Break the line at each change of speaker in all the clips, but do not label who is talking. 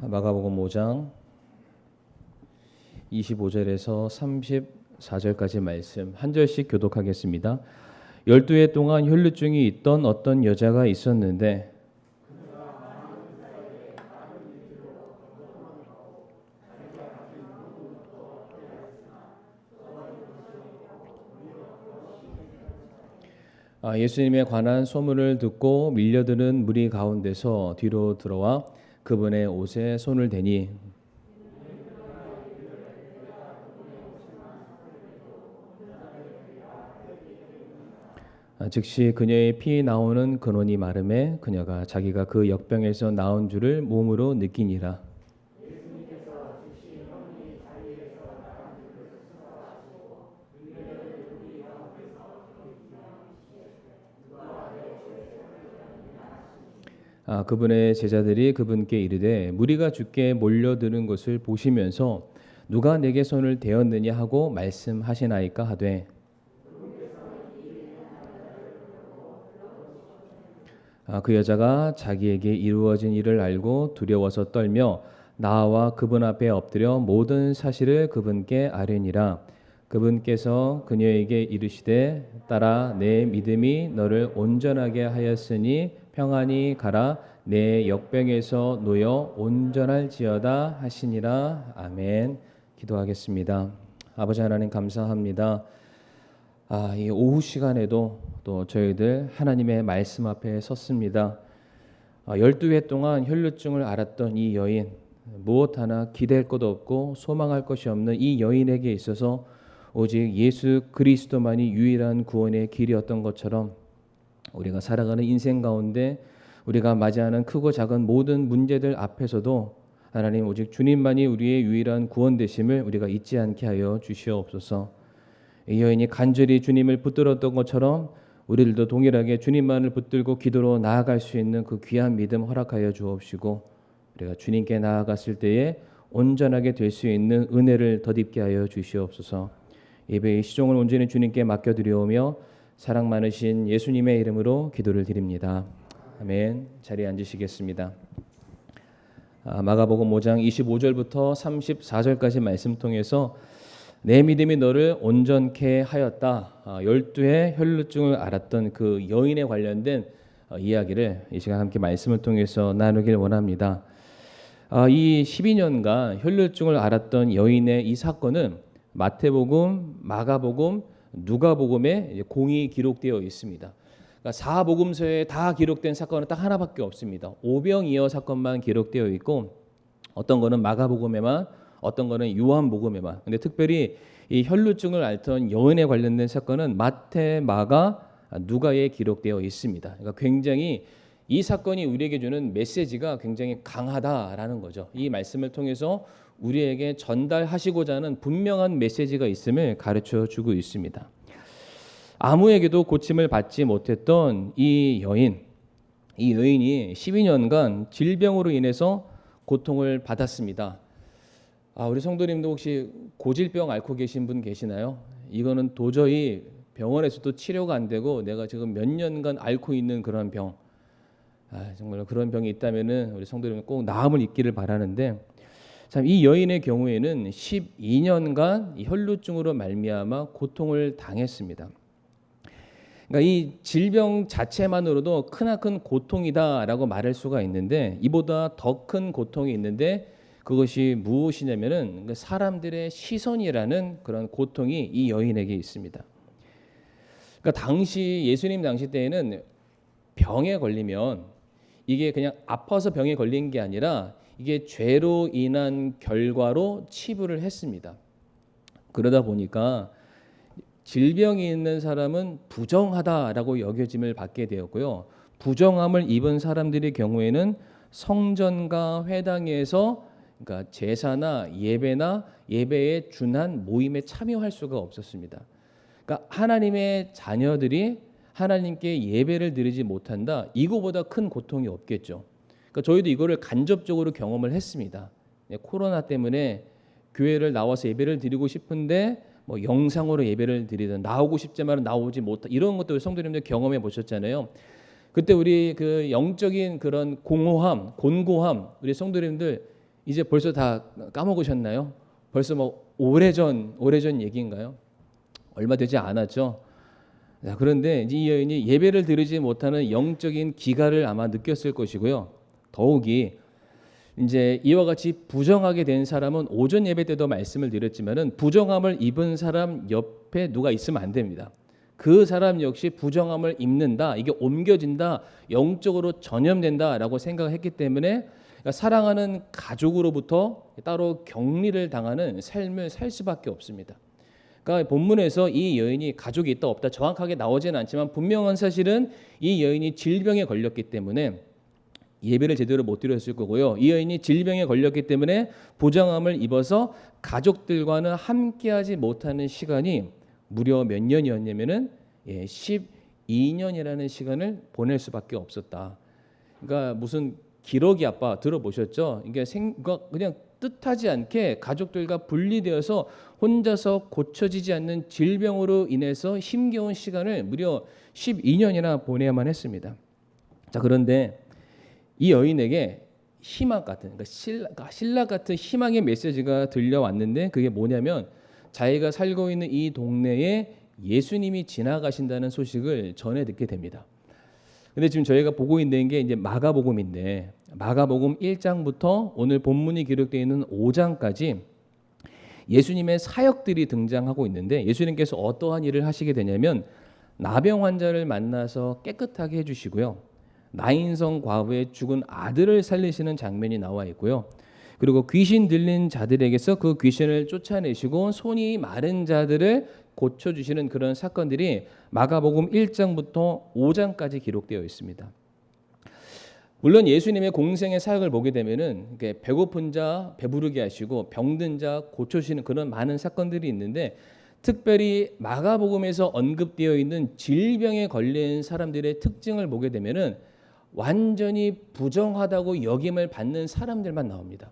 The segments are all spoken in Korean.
마가복음 5장 25절에서 34절까지 말씀 한 절씩 교독하겠습니다. 12해 동안 혈루증이 있던 어떤 여자가 있었는데 예수님에 관한 소문을 듣고 밀려드는 무리 가운데서 뒤로 들어와 그분의 옷에 손을 대니 즉시 그녀의 피 나오는 근원이 마름에 그녀가 자기가 그 역병에서 나온 줄을 몸으로 느끼니라. 그분의 제자들이 그분께 이르되 무리가 주께 몰려드는 것을 보시면서 누가 내게 손을 대었느냐 하고 말씀하시나이까 하되 그 여자가 자기에게 이루어진 일을 알고 두려워서 떨며 나와 그분 앞에 엎드려 모든 사실을 그분께 아뢰니라. 그분께서 그녀에게 이르시되 딸아 내 믿음이 너를 온전하게 하였으니 평안히 가라 내 역병에서 놓여 온전할지어다 하시니라. 아멘. 기도하겠습니다. 아버지 하나님 감사합니다. 이 오후 시간에도 또 저희들 하나님의 말씀 앞에 섰습니다. 12해 동안 혈루증을 앓았던 이 여인, 무엇 하나 기댈 것 없고 소망할 것이 없는 이 여인에게 있어서 오직 예수 그리스도만이 유일한 구원의 길이었던 것처럼 우리가 살아가는 인생 가운데 우리가 맞이하는 크고 작은 모든 문제들 앞에서도 하나님 오직 주님만이 우리의 유일한 구원 되심을 우리가 잊지 않게 하여 주시옵소서. 이 여인이 간절히 주님을 붙들었던 것처럼 우리들도 동일하게 주님만을 붙들고 기도로 나아갈 수 있는 그 귀한 믿음 허락하여 주옵시고 우리가 주님께 나아갔을 때에 온전하게 될 수 있는 은혜를 덧입게 하여 주시옵소서. 예배의 시종을 온전히 주님께 맡겨드리오며 사랑 많으신 예수님의 이름으로 기도를 드립니다. 아멘. 자리에 앉으시겠습니다. 마가복음 5장 25절부터 34절까지 말씀 통해서 내 믿음이 너를 온전케 하였다. 12해 혈루증을 앓았던 그 여인에 관련된 이야기를 이 시간 함께 말씀을 통해서 나누길 원합니다. 이 12년간 혈루증을 앓았던 여인의 이 사건은 마태복음, 마가복음, 누가복음에 공이 기록되어 있습니다. 그러니까 4복음서에 다 기록된 사건은 딱 하나밖에 없습니다. 오병이어 사건만 기록되어 있고 어떤 거는 마가복음에만 어떤 거는 요한복음에만. 근데 특별히 이 혈루증을 앓던 여인에 관련된 사건은 마태, 마가, 누가에 기록되어 있습니다. 그러니까 굉장히 이 사건이 우리에게 주는 메시지가 굉장히 강하다라는 거죠. 이 말씀을 통해서 우리에게 전달하시고자 하는 분명한 메시지가 있음을 가르쳐 주고 있습니다. 아무에게도 고침을 받지 못했던 이 여인이 12년간 질병으로 인해서 고통을 받았습니다. 우리 성도님도 혹시 고질병 앓고 계신 분 계시나요? 이거는 도저히 병원에서도 치료가 안 되고 내가 지금 몇 년간 앓고 있는 그런 병. 정말 그런 병이 있다면은 우리 성도님 꼭 나음을 입기를 바라는데 참 이 여인의 경우에는 12년간 이 혈루증으로 말미암아 고통을 당했습니다. 그러니까 이 질병 자체만으로도 크나큰 고통이다라고 말할 수가 있는데 이보다 더 큰 고통이 있는데 그것이 무엇이냐면은 사람들의 시선이라는 그런 고통이 이 여인에게 있습니다. 그러니까 예수님 당시 때에는 병에 걸리면 이게 그냥 아파서 병에 걸린 게 아니라 이게 죄로 인한 결과로 치부를 했습니다. 그러다 보니까 질병이 있는 사람은 부정하다라고 여겨짐을 받게 되었고요. 부정함을 입은 사람들의 경우에는 성전과 회당에서 그러니까 제사나 예배나 예배에 준한 모임에 참여할 수가 없었습니다. 그러니까 하나님의 자녀들이 하나님께 예배를 드리지 못한다. 이거보다 큰 고통이 없겠죠. 그러니까 그러니까 저희도 이거를 간접적으로 경험을 했습니다. 코로나 때문에 교회를 나와서 예배를 드리고 싶은데 뭐 영상으로 예배를 드리든 나오고 싶지만 나오지 못하 이런 것도 성도님들 경험해 보셨잖아요. 그때 우리 그 영적인 그런 공허함, 곤고함 우리 성도님들 이제 벌써 다 까먹으셨나요? 벌써 뭐 오래전 얘기인가요? 얼마 되지 않았죠. 자, 그런데 이 여인이 예배를 드리지 못하는 영적인 기가를 아마 느꼈을 것이고요. 더욱이 이제 이와 같이 부정하게 된 사람은 오전 예배 때도 말씀을 드렸지만은 부정함을 입은 사람 옆에 누가 있으면 안 됩니다. 그 사람 역시 부정함을 입는다. 이게 옮겨진다. 영적으로 전염된다라고 생각했기 때문에 그러니까 사랑하는 가족으로부터 따로 격리를 당하는 삶을 살 수밖에 없습니다. 그러니까 본문에서 이 여인이 가족이 있다 없다 정확하게 나오지는 않지만 분명한 사실은 이 여인이 질병에 걸렸기 때문에 예배를 제대로 못 드렸을 거고요. 이 여인이 질병에 걸렸기 때문에 부정함을 입어서 가족들과는 함께하지 못하는 시간이 무려 몇 년이었냐면은 12년이라는 시간을 보낼 수밖에 없었다. 그러니까 무슨 기러기 아빠 들어보셨죠? 이게 그냥 뜻하지 않게 가족들과 분리되어서 혼자서 고쳐지지 않는 질병으로 인해서 힘겨운 시간을 무려 12년이나 보내야만 했습니다. 자, 그런데 이 여인에게 희망 같은 그러니까 신라 같은 희망의 메시지가 들려왔는데 그게 뭐냐면 자기가 살고 있는 이 동네에 예수님이 지나가신다는 소식을 전해 듣게 됩니다. 근데 지금 저희가 보고 있는 게 이제 마가복음인데 마가복음 1장부터 오늘 본문이 기록되어 있는 5장까지 예수님의 사역들이 등장하고 있는데 예수님께서 어떠한 일을 하시게 되냐면 나병 환자를 만나서 깨끗하게 해주시고요. 나인성 과부의 죽은 아들을 살리시는 장면이 나와 있고요. 그리고 귀신 들린 자들에게서 그 귀신을 쫓아내시고 손이 마른 자들을 고쳐주시는 그런 사건들이 마가복음 1장부터 5장까지 기록되어 있습니다. 물론 예수님의 공생의 사역을 보게 되면은 배고픈 자 배부르게 하시고 병든 자 고쳐주시는 그런 많은 사건들이 있는데 특별히 마가복음에서 언급되어 있는 질병에 걸린 사람들의 특징을 보게 되면은 완전히 부정하다고 여김을 받는 사람들만 나옵니다.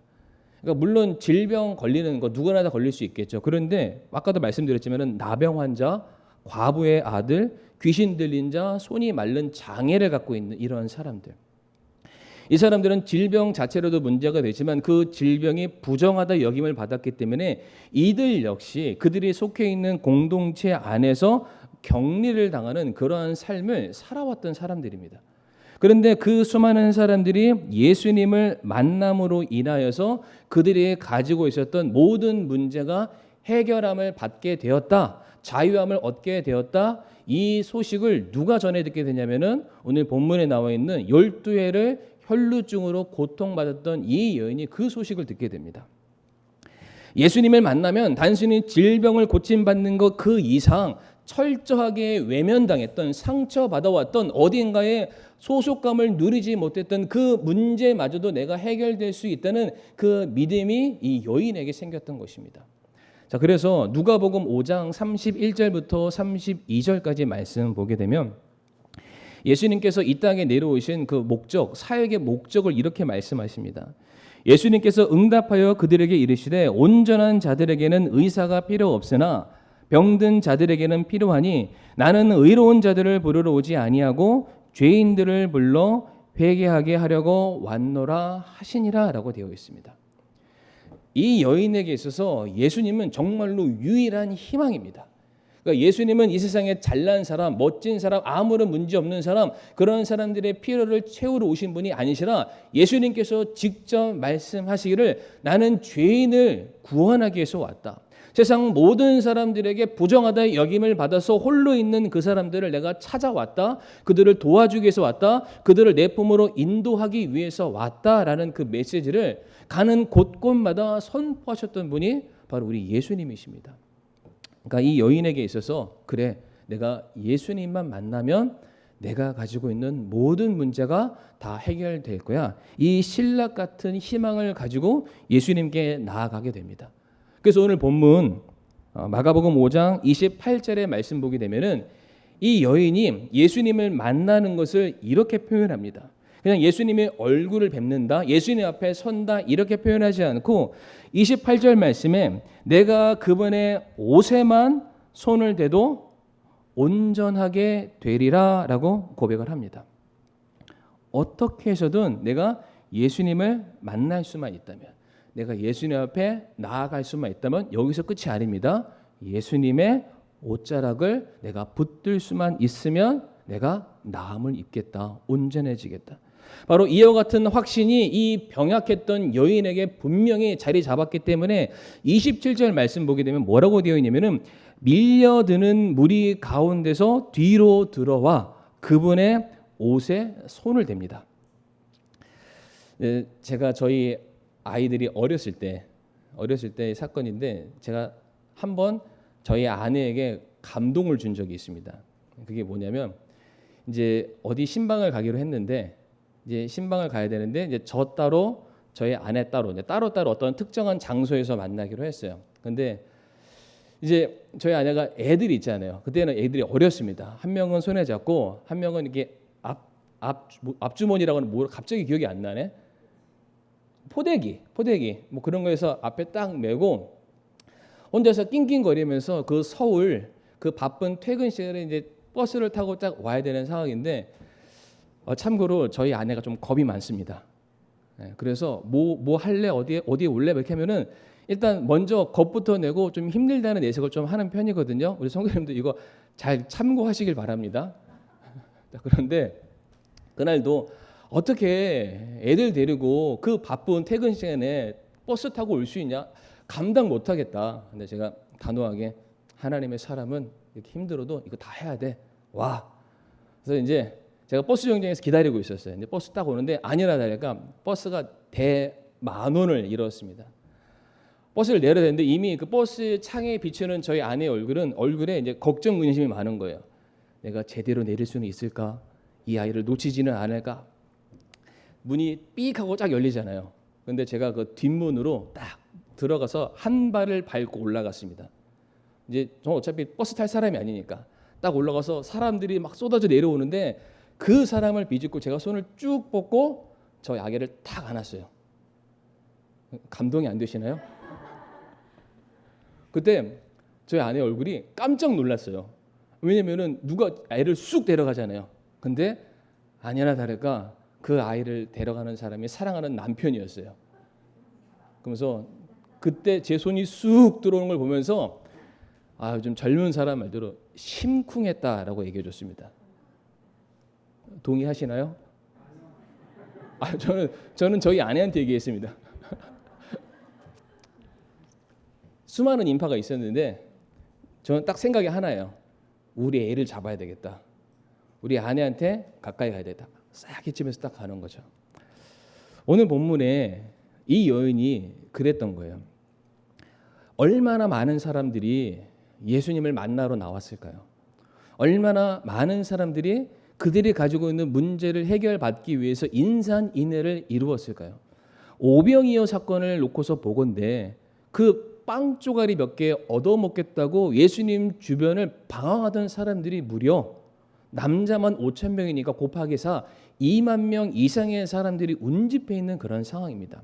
그러니까 물론 질병 걸리는 거 누구나 다 걸릴 수 있겠죠. 그런데 아까도 말씀드렸지만은 나병 환자, 과부의 아들, 귀신 들린 자, 손이 마른 장애를 갖고 있는 이런 사람들. 이 사람들은 질병 자체로도 문제가 되지만 그 질병이 부정하다 여김을 받았기 때문에 이들 역시 그들이 속해 있는 공동체 안에서 격리를 당하는 그러한 삶을 살아왔던 사람들입니다. 그런데 그 수많은 사람들이 예수님을 만남으로 인하여서 그들이 가지고 있었던 모든 문제가 해결함을 받게 되었다. 자유함을 얻게 되었다. 이 소식을 누가 전해 듣게 되냐면은 오늘 본문에 나와 있는 12회를 혈루증으로 고통받았던 이 여인이 그 소식을 듣게 됩니다. 예수님을 만나면 단순히 질병을 고침받는 것 그 이상 철저하게 외면당했던 상처받아왔던 어딘가에 소속감을 누리지 못했던 그 문제마저도 내가 해결될 수 있다는 그 믿음이 이 여인에게 생겼던 것입니다. 자, 그래서 누가복음 5장 31절부터 32절까지 말씀 보게 되면 예수님께서 이 땅에 내려오신 그 목적, 사역의 목적을 이렇게 말씀하십니다. 예수님께서 응답하여 그들에게 이르시되 온전한 자들에게는 의사가 필요 없으나 병든 자들에게는 필요하니 나는 의로운 자들을 부르러 오지 아니하고 죄인들을 불러 회개하게 하려고 왔노라 하시니라 라고 되어 있습니다. 이 여인에게 있어서 예수님은 정말로 유일한 희망입니다. 그러니까 예수님은 이 세상에 잘난 사람, 멋진 사람, 아무런 문제 없는 사람 그런 사람들의 필요를 채우러 오신 분이 아니시라 예수님께서 직접 말씀하시기를 나는 죄인을 구원하기 위해서 왔다. 세상 모든 사람들에게 부정하다 여김을 받아서 홀로 있는 그 사람들을 내가 찾아왔다. 그들을 도와주기 위해서 왔다. 그들을 내 품으로 인도하기 위해서 왔다라는 그 메시지를 가는 곳곳마다 선포하셨던 분이 바로 우리 예수님이십니다. 그러니까 이 여인에게 있어서 그래 내가 예수님만 만나면 내가 가지고 있는 모든 문제가 다 해결될 거야. 이 신락 같은 희망을 가지고 예수님께 나아가게 됩니다. 그래서 오늘 본문 마가복음 5장 28절의 말씀 보게 되면은 이 여인이 예수님을 만나는 것을 이렇게 표현합니다. 그냥 예수님의 얼굴을 뵙는다, 예수님 앞에 선다 이렇게 표현하지 않고 28절 말씀에 내가 그분의 옷에만 손을 대도 온전하게 되리라 라고 고백을 합니다. 어떻게 해서든 내가 예수님을 만날 수만 있다면, 내가 예수님 앞에 나아갈 수만 있다면 여기서 끝이 아닙니다. 예수님의 옷자락을 내가 붙들 수만 있으면 내가 나음을 입겠다, 온전해지겠다. 바로 이와 같은 확신이 이 병약했던 여인에게 분명히 자리 잡았기 때문에 27절 말씀 보게 되면 뭐라고 되어 있냐면은 밀려드는 무리 가운데서 뒤로 들어와 그분의 옷에 손을 댑니다. 제가 저희 아이들이 어렸을 때 사건인데, 제가 한번 저희 아내에게 감동을 준 적이 있습니다. 그게 뭐냐면, 이제 어디 신방을 가기로 했는데, 이제 신방을 가야 되는데 이제 저 따로 저희 아내 따로 이제 따로 어떤 특정한 장소에서 만나기로 했어요. 근데 이제 저희 아내가 애들이 있잖아요. 그때는 애들이 어렸습니다. 한 명은 손에 잡고 한 명은 이게 앞주머니라고는 뭐 갑자기 기억이 안 나네. 포대기 뭐 그런 거에서 앞에 딱 메고 혼자서 낑낑거리면서 그 서울 그 바쁜 퇴근 시간에 이제 버스를 타고 딱 와야 되는 상황인데, 참고로 저희 아내가 좀 겁이 많습니다. 그래서 뭐 할래, 어디에 올래 이렇게 하면은 일단 먼저 겁부터 내고 좀 힘들다는 내색을 좀 하는 편이거든요. 우리 성도님도 이거 잘 참고하시길 바랍니다. 그런데 그날도 어떻게 애들 데리고 그 바쁜 퇴근 시간에 버스 타고 올 수 있냐, 감당 못하겠다. 근데 제가 단호하게 하나님의 사람은 이렇게 힘들어도 이거 다 해야 돼. 와. 그래서 이제 제가 버스 정류장에서 기다리고 있었어요. 이제 버스 딱 오는데 아니라 다를까 버스가 대만원을 잃었습니다. 버스를 내려야 되는데 이미 그 버스 창에 비추는 저희 아내의 얼굴에 이제 걱정 근심이 많은 거예요. 내가 제대로 내릴 수는 있을까? 이 아이를 놓치지는 않을까? 문이 삑 하고 쫙 열리잖아요. 근데 제가 그 뒷문으로 딱 들어가서 한 발을 밟고 올라갔습니다. 이제 저 어차피 버스 탈 사람이 아니니까 딱 올라가서 사람들이 막 쏟아져 내려오는데 그 사람을 비집고 제가 손을 쭉 뻗고 저희 아기를 탁 안았어요. 감동이 안 되시나요? 그때 저희 아내 얼굴이 깜짝 놀랐어요. 왜냐면은 누가 애를 쑥 데려가잖아요. 근데 아니나 다를까 그 아이를 데려가는 사람이 사랑하는 남편이었어요. 그러면서 그때 제 손이 쑥 들어오는 걸 보면서 좀 젊은 사람 말대로 심쿵했다라고 얘기해 줬습니다. 동의하시나요? 저는 저희 아내한테 얘기했습니다. 수많은 인파가 있었는데 저는 딱 생각이 하나예요. 우리 애를 잡아야 되겠다. 우리 아내한테 가까이 가야 되겠다. 싹 해치면서 딱 가는 거죠. 오늘 본문에 이 여인이 그랬던 거예요. 얼마나 많은 사람들이 예수님을 만나러 나왔을까요? 얼마나 많은 사람들이 그들이 가지고 있는 문제를 해결받기 위해서 인산인해를 이루었을까요? 오병이어 사건을 놓고서 보건대 그 빵 쪼가리 몇 개 얻어먹겠다고 예수님 주변을 방황하던 사람들이 무려 남자만 5천 명이니까 곱하기 4, 2만 명 이상의 사람들이 운집해 있는 그런 상황입니다.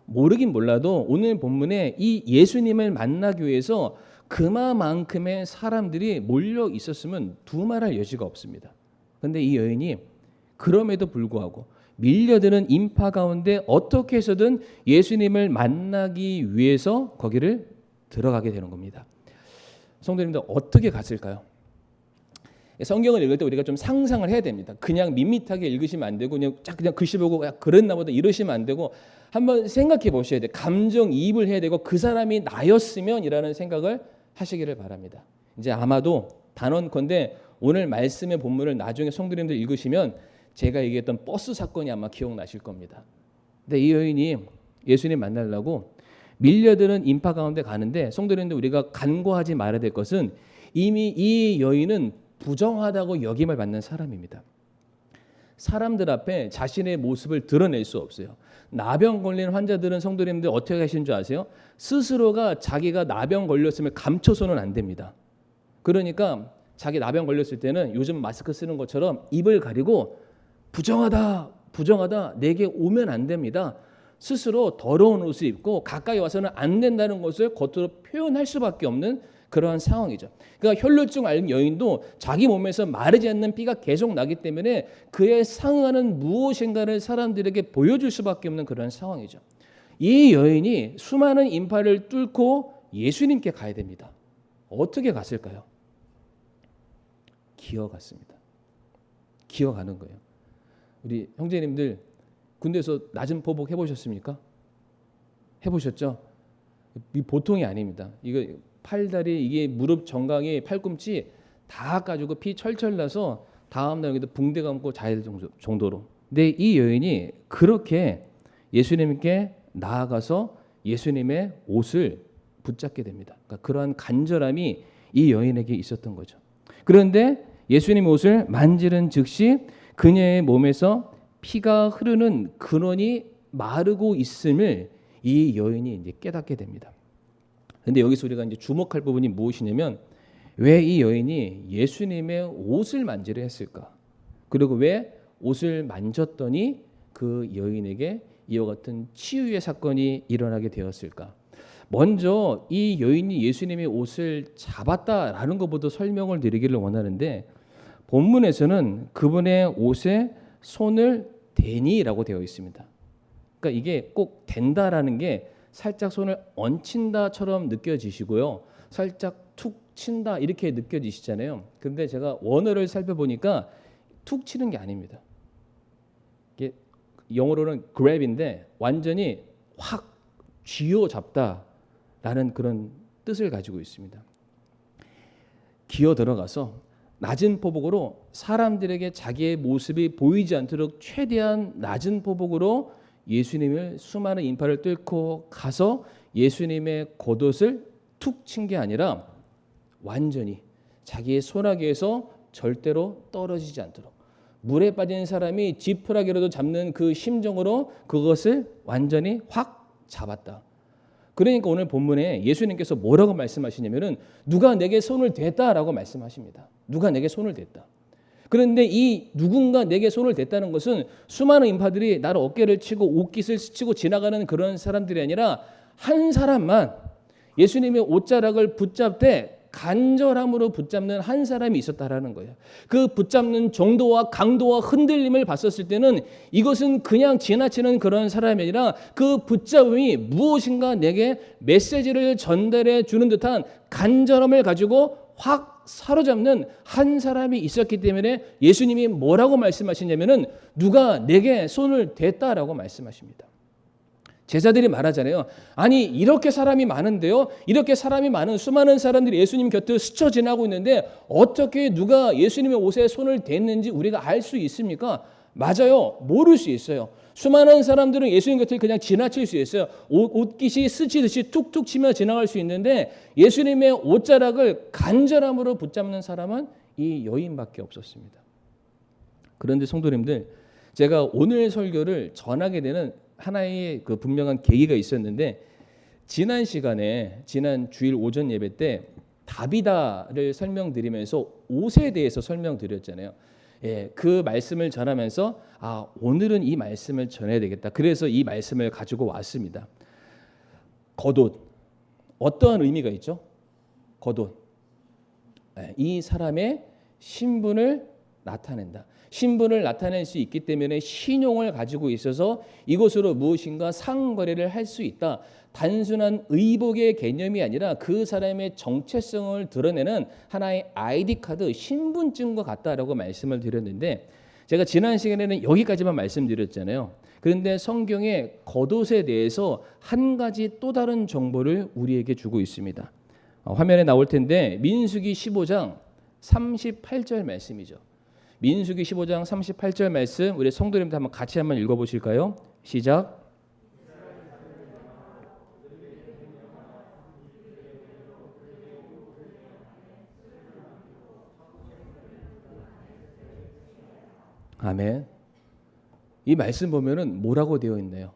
모르긴 몰라도 오늘 본문에 이 예수님을 만나기 위해서 그만큼의 사람들이 몰려 있었으면 두말할 여지가 없습니다. 그런데 이 여인이 그럼에도 불구하고 밀려드는 인파 가운데 어떻게 해서든 예수님을 만나기 위해서 거기를 들어가게 되는 겁니다. 성도님들 어떻게 갔을까요? 성경을 읽을 때 우리가 좀 상상을 해야 됩니다. 그냥 밋밋하게 읽으시면 안 되고 그냥 글씨 보고 그랬나 보다 이러시면 안 되고 한번 생각해 보셔야 돼요. 감정이입을 해야 되고 그 사람이 나였으면이라는 생각을 하시기를 바랍니다. 이제 아마도 단언컨대 오늘 말씀의 본문을 나중에 성도님들 읽으시면 제가 얘기했던 버스 사건이 아마 기억나실 겁니다. 근데 이 여인이 예수님 만나려고 밀려드는 인파 가운데 가는데, 성도님들 우리가 간과하지 말아야 될 것은 이미 이 여인은 부정하다고 여김을 받는 사람입니다. 사람들 앞에 자신의 모습을 드러낼 수 없어요. 나병 걸린 환자들은 성도님들 어떻게 하시는 줄 아세요? 스스로가 자기가 나병 걸렸음을 감춰서는 안 됩니다. 그러니까 자기 나병 걸렸을 때는 요즘 마스크 쓰는 것처럼 입을 가리고 부정하다, 부정하다, 내게 오면 안 됩니다. 스스로 더러운 옷을 입고 가까이 와서는 안 된다는 것을 겉으로 표현할 수밖에 없는 그러한 상황이죠. 그러니까 혈루증 앓은 여인도 자기 몸에서 마르지 않는 피가 계속 나기 때문에 그에 상응하는 무엇인가를 사람들에게 보여줄 수밖에 없는 그런 상황이죠. 이 여인이 수많은 인파를 뚫고 예수님께 가야 됩니다. 어떻게 갔을까요? 기어갔습니다. 기어가는 거예요. 우리 형제님들 군대에서 낮은 포복 해보셨습니까? 해보셨죠? 이 보통이 아닙니다. 이거 팔다리, 이게 무릎 정강이, 팔꿈치 다 가지고 피 철철 나서 다음날 여기도 붕대 감고 자야 될 정도로. 근데 이 여인이 그렇게 예수님께 나아가서 예수님의 옷을 붙잡게 됩니다. 그러니까 그러한 간절함이 이 여인에게 있었던 거죠. 그런데 예수님 옷을 만지는 즉시 그녀의 몸에서 피가 흐르는 근원이 마르고 있음을 이 여인이 이제 깨닫게 됩니다. 그런데 여기서 우리가 이제 주목할 부분이 무엇이냐면 왜 이 여인이 예수님의 옷을 만지려 했을까? 그리고 왜 옷을 만졌더니 그 여인에게 이와 같은 치유의 사건이 일어나게 되었을까? 먼저 이 여인이 예수님의 옷을 잡았다라는 것부터 설명을 드리기를 원하는데 본문에서는 그분의 옷에 손을 대니라고 되어 있습니다. 그러니까 이게 꼭 된다라는 게 살짝 손을 얹힌다처럼 느껴지시고요. 살짝 툭 친다 이렇게 느껴지시잖아요. 그런데 제가 원어를 살펴보니까 툭 치는 게 아닙니다. 이게 영어로는 grab인데 완전히 확 쥐어잡다라는 그런 뜻을 가지고 있습니다. 기어 들어가서 낮은 포복으로 사람들에게 자기의 모습이 보이지 않도록 최대한 낮은 포복으로 예수님을 수많은 인파를 뚫고 가서 예수님의 겉옷을 툭 친 게 아니라 완전히 자기의 손아귀에서 절대로 떨어지지 않도록 물에 빠진 사람이 지푸라기라도 잡는 그 심정으로 그것을 완전히 확 잡았다. 그러니까 오늘 본문에 예수님께서 뭐라고 말씀하시냐면은 누가 내게 손을 댔다라고 말씀하십니다. 누가 내게 손을 댔다. 그런데 이 누군가 내게 손을 댔다는 것은 수많은 인파들이 나를 어깨를 치고 옷깃을 스치고 지나가는 그런 사람들이 아니라 한 사람만 예수님의 옷자락을 붙잡되 간절함으로 붙잡는 한 사람이 있었다라는 거예요. 그 붙잡는 정도와 강도와 흔들림을 봤었을 때는 이것은 그냥 지나치는 그런 사람이 아니라 그 붙잡음이 무엇인가 내게 메시지를 전달해 주는 듯한 간절함을 가지고 확 사로잡는 한 사람이 있었기 때문에 예수님이 뭐라고 말씀하시냐면은 누가 내게 손을 댔다라고 말씀하십니다. 제자들이 말하잖아요. 아니 이렇게 사람이 많은데요. 이렇게 사람이 많은 수많은 사람들이 예수님 곁을 스쳐 지나고 있는데 어떻게 누가 예수님의 옷에 손을 댔는지 우리가 알 수 있습니까? 맞아요. 모를 수 있어요. 수많은 사람들은 예수님 곁을 그냥 지나칠 수 있어요. 옷깃이 스치듯이 툭툭 치며 지나갈 수 있는데 예수님의 옷자락을 간절함으로 붙잡는 사람은 이 여인밖에 없었습니다. 그런데 성도님들, 제가 오늘 설교를 전하게 되는 하나의 그 분명한 계기가 있었는데 지난 시간에 지난 주일 오전 예배 때 다비다를 설명드리면서 옷에 대해서 설명드렸잖아요. 예, 그 말씀을 전하면서 오늘은 이 말씀을 전해야 되겠다. 그래서 이 말씀을 가지고 왔습니다. 겉옷 어떠한 의미가 있죠? 겉옷 이 사람의 신분을 나타낸다. 신분을 나타낼 수 있기 때문에 신용을 가지고 있어서 이것으로 무엇인가 상거래를 할 수 있다. 단순한 의복의 개념이 아니라 그 사람의 정체성을 드러내는 하나의 아이디 카드, 신분증과 같다라고 말씀을 드렸는데 제가 지난 시간에는 여기까지만 말씀드렸잖아요. 그런데 성경의 겉옷에 대해서 한 가지 또 다른 정보를 우리에게 주고 있습니다. 화면에 나올 텐데 민수기 15장 38절 말씀이죠. 민수기 15장 38절 말씀 우리 성도님들 한번 같이 한번 읽어보실까요? 시작. 아멘. 이 말씀 보면은 뭐라고 되어 있나요?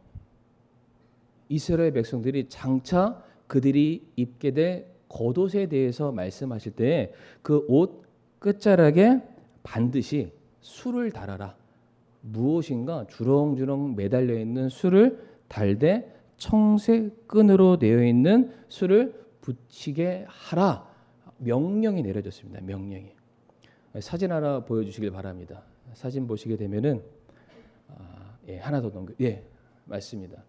이스라엘 백성들이 장차 그들이 입게 될 겉옷에 대해서 말씀하실 때 그 옷 끝자락에 반드시 수를 달아라. 무엇인가 주렁주렁 매달려 있는 술을 달되 청색끈으로 되어 있는 술을 붙이게 하라. 명령이 내려졌습니다. 명령이. 사진 하나 보여주시길 바랍니다. 사진 보시게 되면은 하나 더 넘겨. 맞습니다.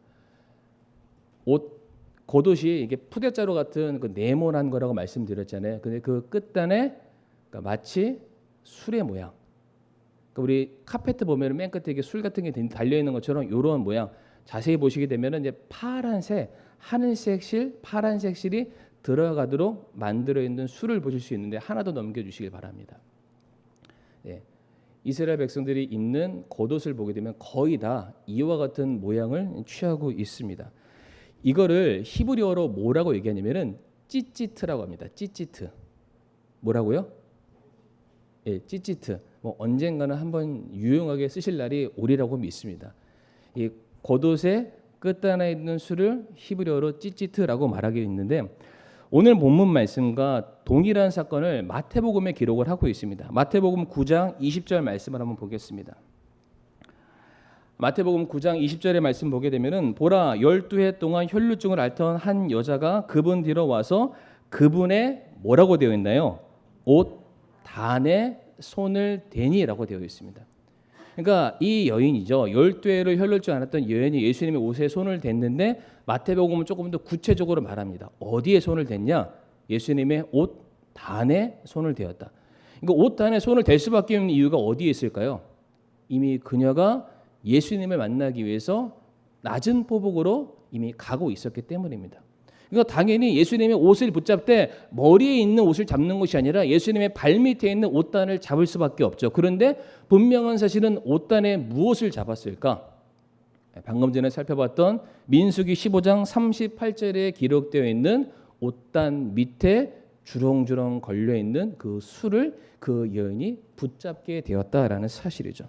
옷 겉옷이 이게 푸대자루 같은 그 네모난 거라고 말씀드렸잖아요. 근데 그 끝단에 그러니까 마치 술의 모양. 그러니까 우리 카페트 보면 맨 끝에 이게 술 같은 게 달려 있는 것처럼 이런 모양. 자세히 보시게 되면은 이제 파란색, 하늘색 실, 파란색 실이 들어가도록 만들어 있는 술을 보실 수 있는데 하나 더 넘겨주시길 바랍니다. 이스라엘 백성들이 입는 겉옷을 보게 되면 거의 다 이와 같은 모양을 취하고 있습니다. 이거를 히브리어로 뭐라고 얘기하냐면은 찌찌트라고 합니다. 찌찌트. 뭐라고요? 찌찌트. 언젠가는 한번 유용하게 쓰실 날이 오리라고 믿습니다. 이 겉옷의 끝단에 있는 술을 히브리어로 찌찌트라고 말하고 있는데 오늘 본문 말씀과 동일한 사건을 마태복음에 기록을 하고 있습니다. 마태복음 9장 20절 말씀을 한번 보겠습니다. 마태복음 9장 20절의 말씀 보게 되면은 보라 12해 동안 혈루증을 앓던 한 여자가 그분 뒤로 와서 그분의 뭐라고 되어 있나요? 옷 단에 손을 대니라고 되어 있습니다. 그러니까 이 여인이죠. 12해를 혈루증 앓았던 여인이 예수님의 옷에 손을 댔는데 마태복음은 조금 더 구체적으로 말합니다. 어디에 손을 댔냐? 예수님의 옷 단에 손을 대었다. 그러니까 옷 단에 손을 댈 수밖에 없는 이유가 어디에 있을까요? 이미 그녀가 예수님을 만나기 위해서 낮은 포복으로 이미 가고 있었기 때문입니다. 그러니까 당연히 예수님의 옷을 붙잡되 머리에 있는 옷을 잡는 것이 아니라 예수님의 발밑에 있는 옷단을 잡을 수밖에 없죠. 그런데 분명한 사실은 옷단에 무엇을 잡았을까? 방금 전에 살펴봤던 민수기 15장 38절에 기록되어 있는 옷단 밑에 주렁주렁 걸려있는 그 술을 그 여인이 붙잡게 되었다라는 사실이죠.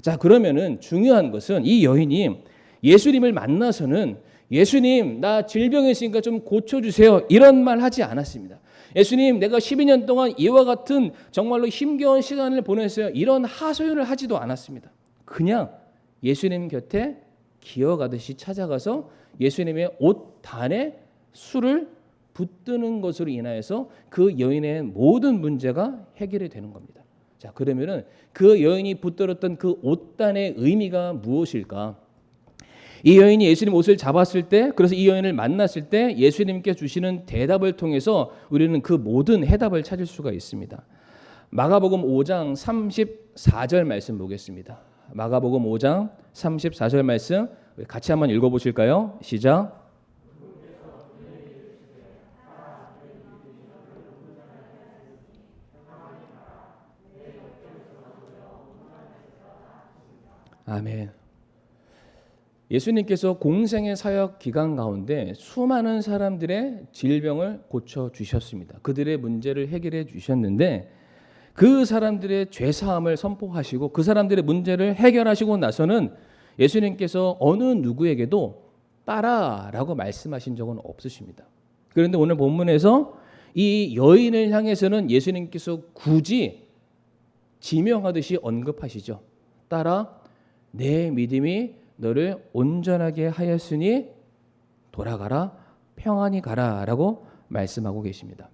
자, 그러면은 중요한 것은 이 여인이 예수님을 만나서는 예수님 나 질병이 있으니까 좀 고쳐주세요 이런 말 하지 않았습니다. 예수님 내가 12년 동안 이와 같은 정말로 힘겨운 시간을 보냈어요 이런 하소연을 하지도 않았습니다. 그냥 예수님 곁에 기어가듯이 찾아가서 예수님의 옷 단에 술을 붙드는 것으로 인하여서 그 여인의 모든 문제가 해결이 되는 겁니다. 자, 그러면은 그 여인이 붙들었던 그 옷단의 의미가 무엇일까? 이 여인이 예수님 옷을 잡았을 때, 그래서 이 여인을 만났을 때 예수님께 주시는 대답을 통해서 우리는 그 모든 해답을 찾을 수가 있습니다. 마가복음 5장 34절 말씀 보겠습니다. 마가복음 5장 34절 말씀 같이 한번 읽어보실까요? 시작. 아멘. 예수님께서 공생의 사역 기간 가운데 수많은 사람들의 질병을 고쳐주셨습니다. 그들의 문제를 해결해 주셨는데 그 사람들의 죄사함을 선포하시고 그 사람들의 문제를 해결하시고 나서는 예수님께서 어느 누구에게도 따라라고 말씀하신 적은 없으십니다. 그런데 오늘 본문에서 이 여인을 향해서는 예수님께서 굳이 지명하듯이 언급하시죠. 따라 내 믿음이 너를 온전하게 하였으니 돌아가라 평안히 가라 라고 말씀하고 계십니다.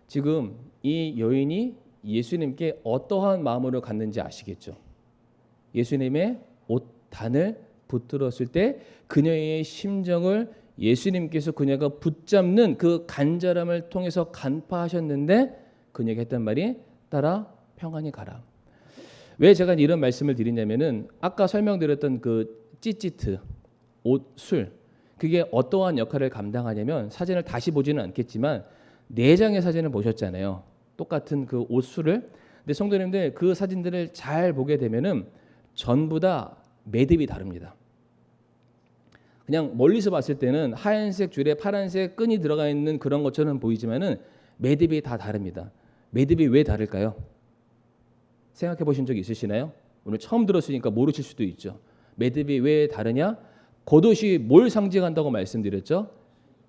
지금 이 여인이 예수님께 어떠한 마음으로 갔는지 아시겠죠? 예수님의 옷단을 붙들었을 때 그녀의 심정을 예수님께서 그녀가 붙잡는 그 간절함을 통해서 간파하셨는데 그녀가 했던 말이 따라 평안히 가라. 왜 제가 이런 말씀을 드리냐면은 아까 설명드렸던 그 찌찌트, 옷, 술 그게 어떠한 역할을 감당하냐면 사진을 다시 보지는 않겠지만 4장의 사진을 보셨잖아요. 똑같은 그 옷, 술을. 근데 성도님들 그 사진들을 잘 보게 되면은 전부 다 매듭이 다릅니다. 그냥 멀리서 봤을 때는 하얀색 줄에 파란색 끈이 들어가 있는 그런 것처럼 보이지만은 매듭이 다 다릅니다. 매듭이 왜 다를까요? 생각해 보신 적 있으시나요? 오늘 처음 들었으니까 모르실 수도 있죠. 매듭이 왜 다르냐? 겉옷이 뭘 상징한다고 말씀드렸죠?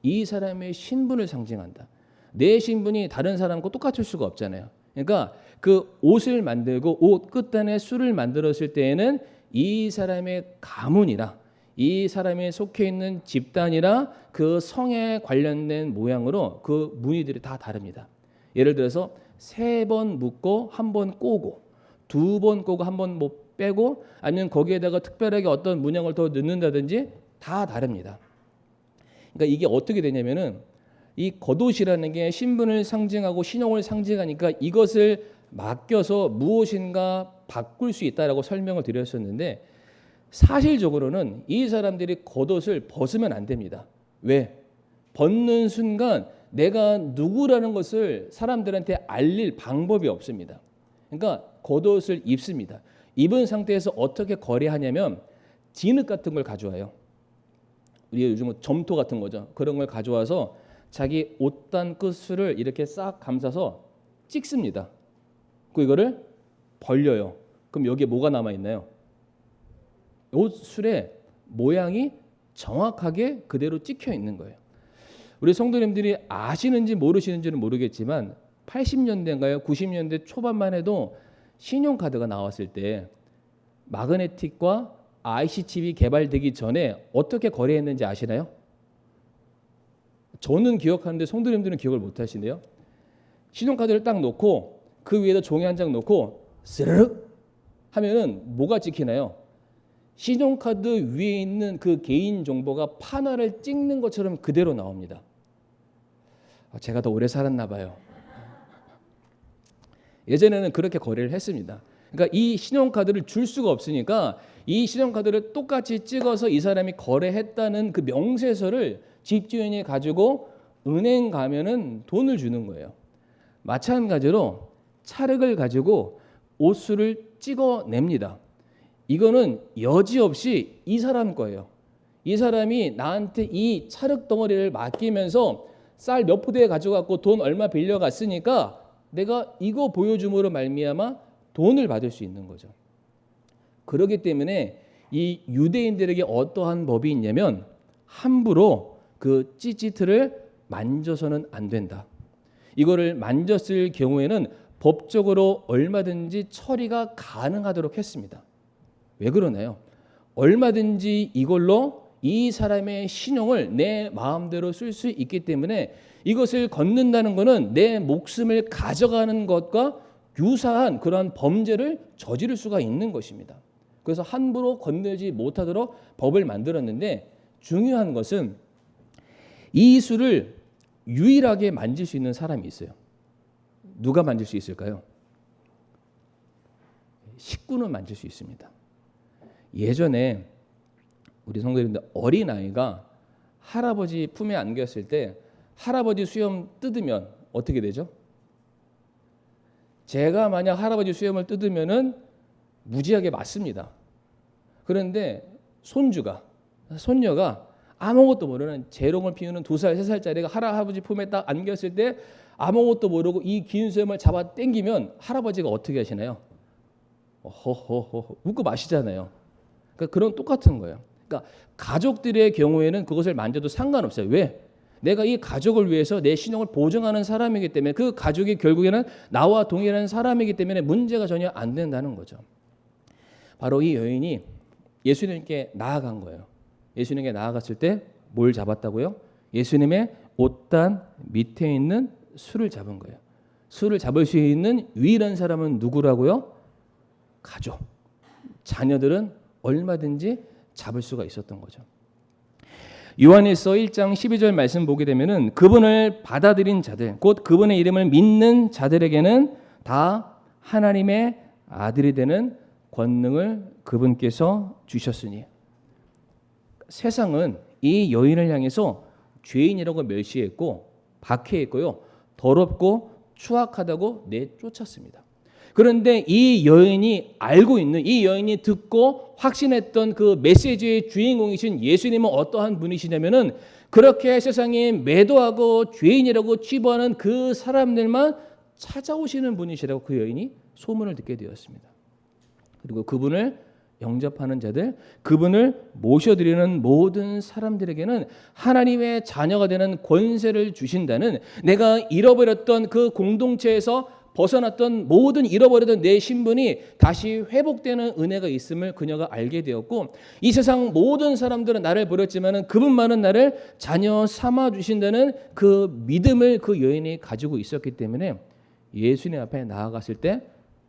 이 사람의 신분을 상징한다. 내 신분이 다른 사람과 똑같을 수가 없잖아요. 그러니까 그 옷을 만들고 옷 끝단에 술을 만들었을 때에는 이 사람의 가문이나 이 사람이 속해 있는 집단이나 그 성에 관련된 모양으로 그 무늬들이 다 다릅니다. 예를 들어서 3번 묶고 1번 꼬고 2번 꼬고 1번 뭐 빼고 아니면 거기에다가 특별하게 어떤 문양을 더 넣는다든지 다 다릅니다. 그러니까 이게 어떻게 되냐면은 이 겉옷이라는 게 신분을 상징하고 신용을 상징하니까 이것을 맡겨서 무엇인가 바꿀 수 있다라고 설명을 드렸었는데 사실적으로는 이 사람들이 겉옷을 벗으면 안 됩니다. 왜? 벗는 순간 내가 누구라는 것을 사람들한테 알릴 방법이 없습니다. 그러니까 겉옷을 입습니다. 입은 상태에서 어떻게 거래하냐면 진흙 같은 걸 가져와요. 우리 요즘 점토 같은 거죠. 그런 걸 가져와서 자기 옷단 끝을 이렇게 싹 감싸서 찍습니다. 그 이거를 벌려요. 그럼 여기에 뭐가 남아 있나요? 옷술의 모양이 정확하게 그대로 찍혀 있는 거예요. 우리 성도님들이 아시는지 모르시는지는 모르겠지만 80년대인가요? 90년대 초반만 해도 신용카드가 나왔을 때 마그네틱과 IC칩이 개발되기 전에 어떻게 거래했는지 아시나요? 저는 기억하는데 성도님들은 기억을 못 하시네요. 신용카드를 딱 놓고 그 위에다 종이 한 장 놓고 스르륵 하면은 뭐가 찍히나요? 신용카드 위에 있는 그 개인 정보가 판화를 찍는 것처럼 그대로 나옵니다. 제가 더 오래 살았나 봐요. 예전에는 그렇게 거래를 했습니다. 그러니까 이 신용카드를 줄 수가 없으니까 이 신용카드를 똑같이 찍어서 이 사람이 거래했다는 그 명세서를 집주인이 가지고 은행 가면은 돈을 주는 거예요. 마찬가지로 찰흙을 가지고 옷수를 찍어냅니다. 이거는 여지없이 이 사람 거예요. 이 사람이 나한테 이 찰흙 덩어리를 맡기면서 쌀 몇 포대 가져갖고 돈 얼마 빌려갔으니까 내가 이거 보여줌으로 말미암아 돈을 받을 수 있는 거죠. 그렇기 때문에 이 유대인들에게 어떠한 법이 있냐면 함부로 그 찌찌트를 만져서는 안 된다. 이거를 만졌을 경우에는 법적으로 얼마든지 처리가 가능하도록 했습니다. 왜 그러나요? 얼마든지 이걸로 이 사람의 신용을 내 마음대로 쓸 수 있기 때문에 이것을 건넨다는 것은 내 목숨을 가져가는 것과 유사한 그러한 범죄를 저지를 수가 있는 것입니다. 그래서 함부로 건네지 못하도록 법을 만들었는데 중요한 것은 이 수를 유일하게 만질 수 있는 사람이 있어요. 누가 만질 수 있을까요? 식구는 만질 수 있습니다. 예전에 우리 성도님들 어린아이가 할아버지 품에 안겼을 때 할아버지 수염 뜯으면 어떻게 되죠? 제가 만약 할아버지 수염을 뜯으면은 무지하게 맞습니다. 그런데 손녀가 아무것도 모르는 재롱을 피우는 2살, 3살짜리가 할아버지 품에 딱 안겼을 때 아무것도 모르고 이 긴 수염을 잡아 당기면 할아버지가 어떻게 하시나요? 허허허 웃고 마시잖아요. 그러니까 그런 똑같은 거예요. 그러니까 가족들의 경우에는 그것을 만져도 상관없어요. 왜? 내가 이 가족을 위해서 내 신용을 보증하는 사람이기 때문에 그 가족이 결국에는 나와 동일한 사람이기 때문에 문제가 전혀 안 된다는 거죠. 바로 이 여인이 예수님께 나아간 거예요. 예수님께 나아갔을 때 뭘 잡았다고요? 예수님의 옷단 밑에 있는 술을 잡은 거예요. 술을 잡을 수 있는 유일한 사람은 누구라고요? 가족. 자녀들은 얼마든지 잡을 수가 있었던 거죠. 요한일서 1장 12절 말씀 보게 되면은 그분을 받아들인 자들, 곧 그분의 이름을 믿는 자들에게는 다 하나님의 아들이 되는 권능을 그분께서 주셨으니. 세상은 이 여인을 향해서 죄인이라고 멸시했고 박해했고요. 더럽고 추악하다고 내쫓았습니다. 그런데 이 여인이 알고 있는, 이 여인이 듣고 확신했던 그 메시지의 주인공이신 예수님은 어떠한 분이시냐면은 그렇게 세상에 매도하고 죄인이라고 치부하는 그 사람들만 찾아오시는 분이시라고 그 여인이 소문을 듣게 되었습니다. 그리고 그분을 영접하는 자들, 그분을 모셔드리는 모든 사람들에게는 하나님의 자녀가 되는 권세를 주신다는, 내가 잃어버렸던 그 공동체에서 벗어났던 모든 잃어버리던 내 신분이 다시 회복되는 은혜가 있음을 그녀가 알게 되었고, 이 세상 모든 사람들은 나를 버렸지만 그분만은 나를 자녀 삼아 주신다는 그 믿음을 그 여인이 가지고 있었기 때문에 예수님 앞에 나아갔을 때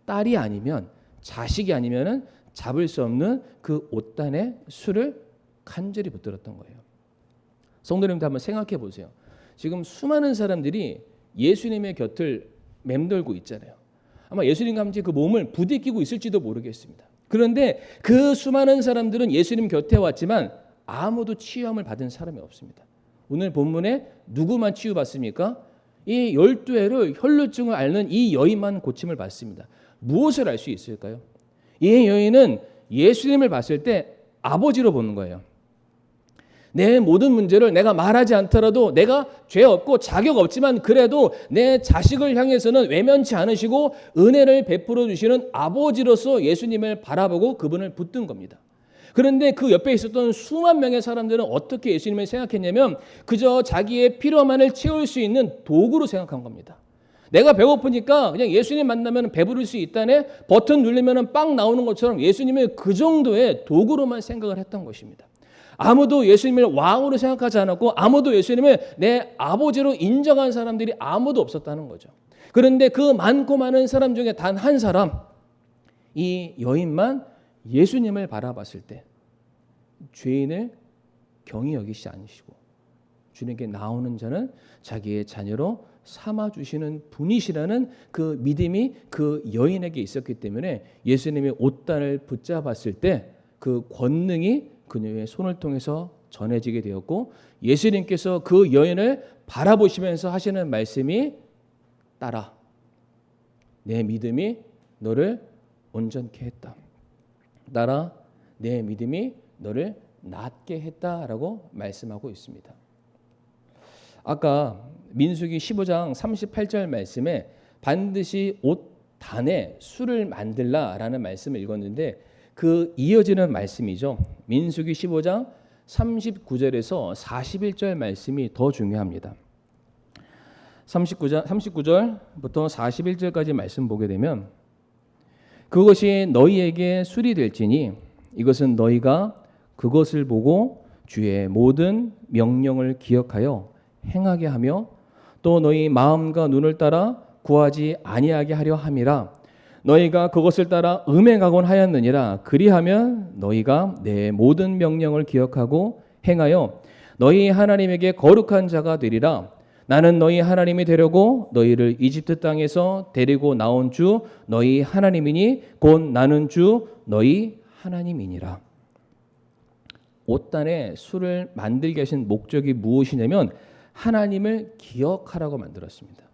딸이 아니면, 자식이 아니면 잡을 수 없는 그 옷단에 술을 간절히 붙들었던 거예요. 성도님도 한번 생각해 보세요. 지금 수많은 사람들이 예수님의 곁을 맴돌고 있잖아요. 아마 예수님과 함께 그 몸을 부대끼고 있을지도 모르겠습니다. 그런데 그 수많은 사람들은 예수님 곁에 왔지만 아무도 치유함을 받은 사람이 없습니다. 오늘 본문에 누구만 치유받습니까? 이 12해로 혈루증을 앓는 이 여인만 고침을 받습니다. 무엇을 알 수 있을까요? 이 여인은 예수님을 봤을 때 아버지로 보는 거예요. 내 모든 문제를 내가 말하지 않더라도, 내가 죄 없고 자격 없지만 그래도 내 자식을 향해서는 외면치 않으시고 은혜를 베풀어 주시는 아버지로서 예수님을 바라보고 그분을 붙든 겁니다. 그런데 그 옆에 있었던 수만 명의 사람들은 어떻게 예수님을 생각했냐면 그저 자기의 필요만을 채울 수 있는 도구로 생각한 겁니다. 내가 배고프니까 그냥 예수님 만나면 배부를 수 있다네, 버튼 누르면 빵 나오는 것처럼 예수님을 그 정도의 도구로만 생각을 했던 것입니다. 아무도 예수님을 왕으로 생각하지 않았고 아무도 예수님을 내 아버지로 인정한 사람들이 아무도 없었다는 거죠. 그런데 그 많고 많은 사람 중에 단 한 사람, 이 여인만 예수님을 바라봤을 때 죄인을 경히 여기지 않으시고 주님께 나오는 자는 자기의 자녀로 삼아주시는 분이시라는 그 믿음이 그 여인에게 있었기 때문에 예수님의 옷단을 붙잡았을 때 그 권능이 그녀의 손을 통해서 전해지게 되었고, 예수님께서 그 여인을 바라보시면서 하시는 말씀이 딸아, 내 믿음이 너를 온전케 했다. 딸아, 내 믿음이 너를 낫게 했다라고 말씀하고 있습니다. 아까 민수기 15장 38절 말씀에 반드시 옷단에 술을 만들라라는 말씀을 읽었는데 그 이어지는 말씀이죠. 민수기 15장 39절에서 41절 말씀이 더 중요합니다. 39절부터 41절까지 말씀 보게 되면 그것이 너희에게 술이 될지니 이것은 너희가 그것을 보고 주의 모든 명령을 기억하여 행하게 하며 또 너희 마음과 눈을 따라 구하지 아니하게 하려 함이라. 너희가 그것을 따라 음행하곤 하였느니라. 그리하면 너희가 내 모든 명령을 기억하고 행하여 너희 하나님에게 거룩한 자가 되리라. 나는 너희 하나님이 되려고 너희를 이집트 땅에서 데리고 나온 주 너희 하나님이니 곧 나는 주 너희 하나님이니라. 옷단에 술을 만들게 하신 목적이 무엇이냐면 하나님을 기억하라고 만들었습니다.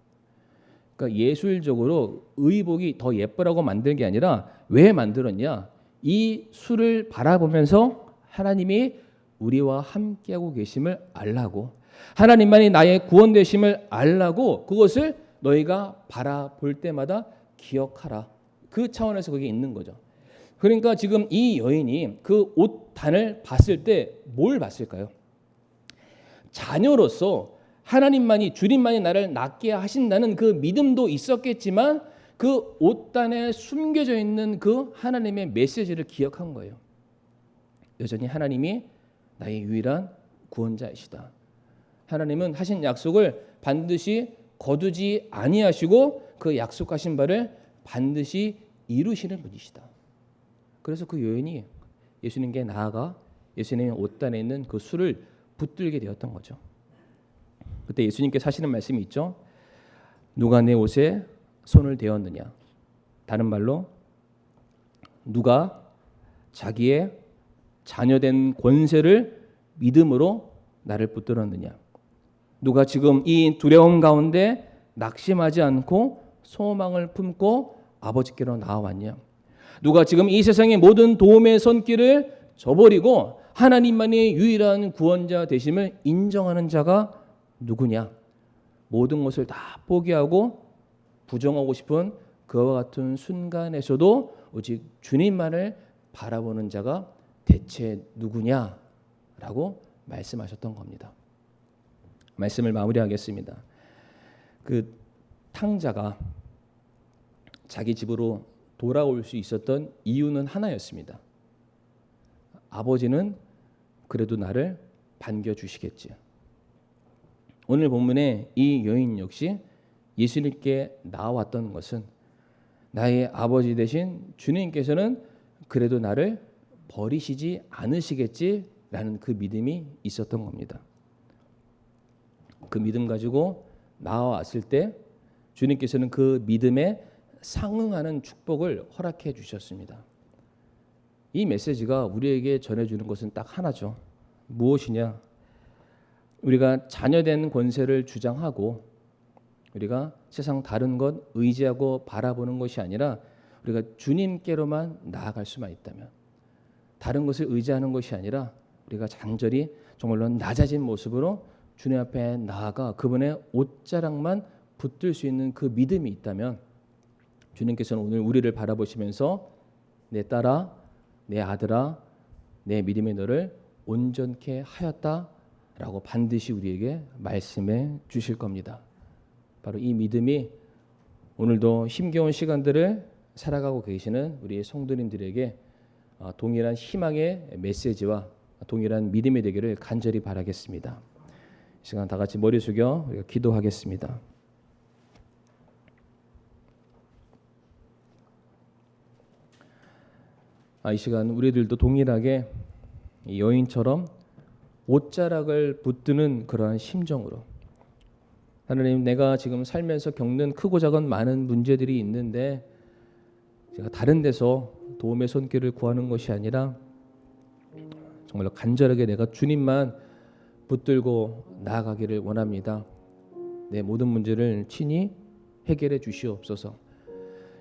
그러니까 예술적으로 의복이 더 예쁘라고 만든 게 아니라 왜 만들었냐? 이 술을 바라보면서 하나님이 우리와 함께하고 계심을 알라고, 하나님만이 나의 구원 되심을 알라고, 그것을 너희가 바라볼 때마다 기억하라. 그 차원에서 그게 있는 거죠. 그러니까 지금 이 여인이 그 옷단을 봤을 때 뭘 봤을까요? 자녀로서 하나님만이, 주님만이 나를 낫게 하신다는 그 믿음도 있었겠지만 그 옷단에 숨겨져 있는 그 하나님의 메시지를 기억한 거예요. 여전히 하나님이 나의 유일한 구원자이시다. 하나님은 하신 약속을 반드시 거두지 아니하시고 그 약속하신 바를 반드시 이루시는 분이시다. 그래서 그 여인이 예수님께 나아가 예수님의 옷단에 있는 그 술을 붙들게 되었던 거죠. 그때 예수님께서 하시는 말씀이 있죠. 누가 내 옷에 손을 대었느냐. 다른 말로 누가 자기의 자녀된 권세를 믿음으로 나를 붙들었느냐. 누가 지금 이 두려움 가운데 낙심하지 않고 소망을 품고 아버지께로 나아왔냐. 누가 지금 이 세상의 모든 도움의 손길을 저버리고 하나님만이 유일한 구원자 되심을 인정하는 자가 누구냐? 모든 것을 다 포기하고 부정하고 싶은 그와 같은 순간에서도 오직 주님만을 바라보는 자가 대체 누구냐라고 말씀하셨던 겁니다. 말씀을 마무리하겠습니다. 그 탕자가 자기 집으로 돌아올 수 있었던 이유는 하나였습니다. 아버지는 그래도 나를 반겨주시겠지. 오늘 본문에 이 여인 역시 예수님께 나왔던 것은 나의 아버지 되신 주님께서는 그래도 나를 버리시지 않으시겠지라는 그 믿음이 있었던 겁니다. 그 믿음 가지고 나왔을 때 주님께서는 그 믿음에 상응하는 축복을 허락해 주셨습니다. 이 메시지가 우리에게 전해주는 것은 딱 하나죠. 무엇이냐? 우리가 자녀된 권세를 주장하고 우리가 세상 다른 것 의지하고 바라보는 것이 아니라 우리가 주님께로만 나아갈 수만 있다면, 다른 것을 의지하는 것이 아니라 우리가 간절히 정말로 낮아진 모습으로 주님 앞에 나아가 그분의 옷자락만 붙들 수 있는 그 믿음이 있다면 주님께서는 오늘 우리를 바라보시면서 내 딸아, 내 아들아, 내 믿음의 너를 온전케 하였다라고 반드시 우리에게 말씀해 주실 겁니다. 바로 이 믿음이 오늘도 힘겨운 시간들을 살아가고 계시는 우리 성도님들에게 동일한 희망의 메시지와 동일한 믿음이 되기를 간절히 바라겠습니다. 이 시간 다 같이 머리 숙여 우리가 기도하겠습니다. 이 시간 우리들도 동일하게 이 여인처럼 옷자락을 붙드는 그러한 심정으로, 하나님, 내가 지금 살면서 겪는 크고 작은 많은 문제들이 있는데 제가 다른 데서 도움의 손길을 구하는 것이 아니라 정말로 간절하게 내가 주님만 붙들고 나아가기를 원합니다. 내 모든 문제를 친히 해결해 주시옵소서.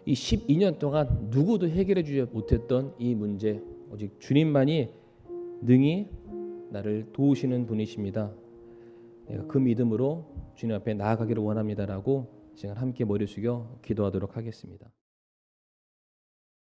이 12년 동안 누구도 해결해 주지 못했던 이 문제, 오직 주님만이 능히 나를 도우시는 분이십니다. 내가 그 믿음으로 주님 앞에 나아가기를 원합니다라고 지금 함께 머리 숙여 기도하도록 하겠습니다.